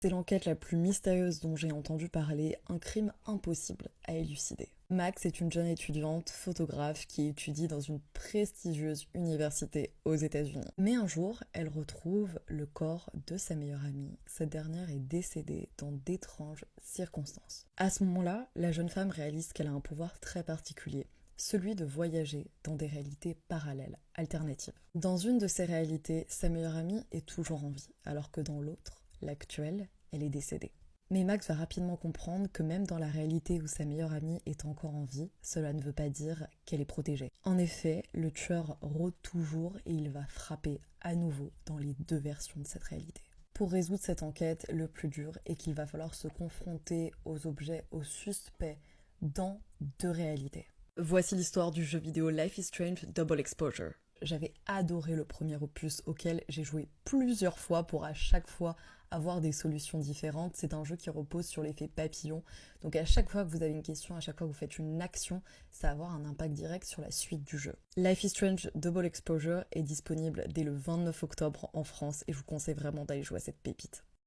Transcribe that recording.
C'est l'enquête la plus mystérieuse dont j'ai entendu parler, un crime impossible à élucider. Max est une jeune étudiante photographe qui étudie dans une prestigieuse université aux États-Unis. Mais un jour, elle retrouve le corps de sa meilleure amie. Cette dernière est décédée dans d'étranges circonstances. À ce moment-là, la jeune femme réalise qu'elle a un pouvoir très particulier, celui de voyager dans des réalités parallèles, alternatives. Dans une de ces réalités, sa meilleure amie est toujours en vie, alors que dans l'autre, l'actuelle, elle est décédée. Mais Max va rapidement comprendre que même dans la réalité où sa meilleure amie est encore en vie, cela ne veut pas dire qu'elle est protégée. En effet, le tueur rôde toujours et il va frapper à nouveau dans les deux versions de cette réalité. Pour résoudre cette enquête, le plus dur est qu'il va falloir se confronter aux objets, aux suspects dans deux réalités. Voici l'histoire du jeu vidéo Life is Strange Double Exposure. J'avais adoré le premier opus auquel j'ai joué plusieurs fois pour à chaque fois avoir des solutions différentes. C'est un jeu qui repose sur l'effet papillon. Donc à chaque fois que vous avez une question, à chaque fois que vous faites une action, ça va avoir un impact direct sur la suite du jeu. Life is Strange Double Exposure est disponible dès le 29 octobre en France et je vous conseille vraiment d'aller jouer à cette pépite.